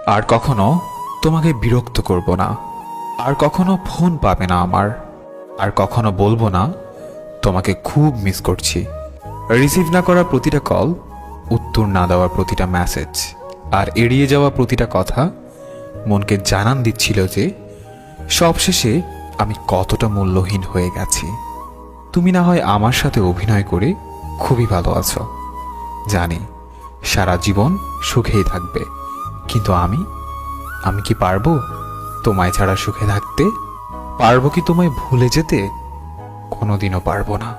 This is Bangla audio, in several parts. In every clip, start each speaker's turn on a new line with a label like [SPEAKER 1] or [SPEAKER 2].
[SPEAKER 1] আর কখনো তোমাকে বিরক্ত করব না, আর কখনো ফোন পাবে না আমার, আর কখনো বলবো না তোমাকে খুব মিস করছি। রিসিভ না করা প্রতিটা কল, উত্তর না দেওয়া প্রতিটা মেসেজ, আর এড়িয়ে যাওয়া প্রতিটা কথা মনকে জানান দিচ্ছিল যে সবশেষে আমি কতটা মূল্যহীন হয়ে গেছি। তুমি না হয় আমার সাথে অভিনয় করে খুবই ভালো আছো, জানি সারা জীবন সুখেই থাকবে, কিন্তু আমি কি পারবো তোমায় ছাড়া সুখে থাকতে? পারবো কি তোমায় ভুলে যেতে? কোনোদিনও পারবো না।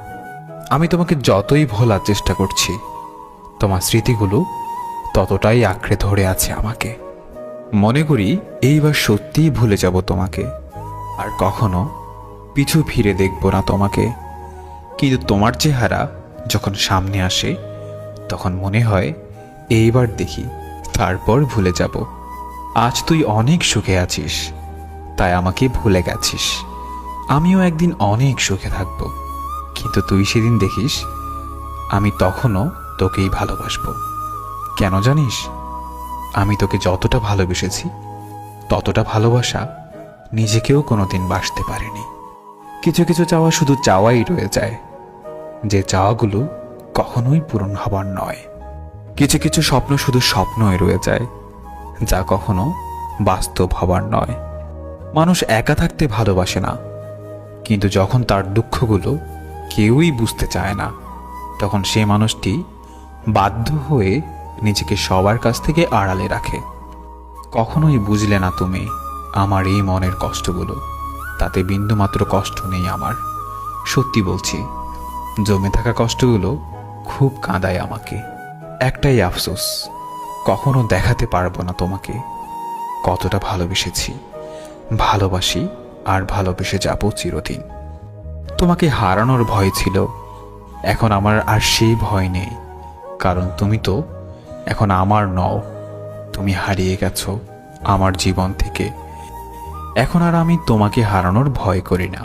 [SPEAKER 1] আমি তোমাকে যতই ভোলার চেষ্টা করছি, তোমার স্মৃতিগুলো ততটাই আঁকড়ে ধরে আছে আমাকে। মনে করি এইবার সত্যিই ভুলে যাব তোমাকে, আর কখনো পিছু ফিরে দেখব না তোমাকে। কিন্তু তোমার চেহারা যখন সামনে আসে তখন মনে হয় এইবার দেখি, তারপর ভুলে যাব। আজ তুই অনেক সুখে আছিস, তাই আমাকে ভুলে গেছিস। আমিও একদিন অনেক সুখে থাকব, কিন্তু তুই সেদিন দেখিস আমি তখনও তোকেই ভালোবাসবো। কেন জানিস? আমি তোকে যতটা ভালোবেসেছি ততটা ভালোবাসা নিজেকেও কোনোদিন বাসতে পারিনি। কিছু কিছু চাওয়া শুধু চাওয়াই রয়ে যায়, যে চাওয়াগুলো কখনোই পূরণ হবার নয়। কিছু কিছু স্বপ্ন শুধু স্বপ্নই রয়ে যায়, যা কখনো বাস্তব হবার নয়। মানুষ একা থাকতে ভালোবাসে না, কিন্তু যখন তার দুঃখগুলো কেউই বুঝতে চায় না, তখন সে মানুষটি বাধ্য হয়ে নিজেকে সবার কাছ থেকে আড়ালে রাখে। কখনোই বুঝলে না তুমি আমার এই মনের কষ্টগুলো। তাতে বিন্দুমাত্র কষ্ট নেই আমার, সত্যি বলছি। জমে থাকা কষ্টগুলো খুব কাঁদায় আমাকে। একটাই আফসোস, কখনো দেখাতে পারবো না তোমাকে কতটা ভালোবেসেছি, ভালোবাসি, আর ভালোবেসে যাব চিরদিন। তোমাকে হারানোর ভয় ছিল, এখন আমার আর সেই ভয় নেই, কারণ তুমি তো এখন আমার নও। তুমি হারিয়ে গেছো আমার জীবন থেকে। এখন আর আমি তোমাকে হারানোর ভয় করি না।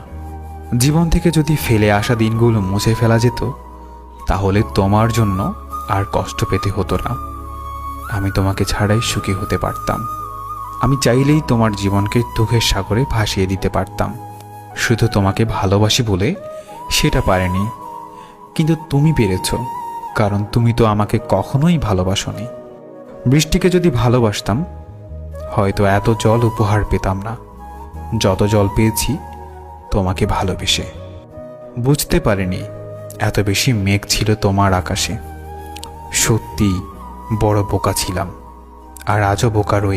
[SPEAKER 1] জীবন থেকে যদি ফেলে আসা দিনগুলো মুছে ফেলা যেত, তাহলে তোমার জন্য আর কষ্ট পেতে হতো না। আমি তোমাকে ছাড়াই সুখী হতে পারতাম। আমি চাইলেই তোমার জীবনকে দুঃখের সাগরে ভাসিয়ে দিতে পারতাম। শুধু তোমাকে ভালোবাসি বলে সেটা পারেনি, কিন্তু তুমি পেরেছ, কারণ তুমি তো আমাকে কখনোই ভালোবাসোনি। বৃষ্টিকে যদি ভালোবাসতাম, হয়তো এত জল উপহার পেতাম না যত জল পেয়েছি তোমাকে ভালোবেসে। বুঝতে পারিনি এত বেশি মেঘ ছিল তোমার আকাশে। সত্যি বড় বোকা ছিলাম, আর আজও বোকা রই।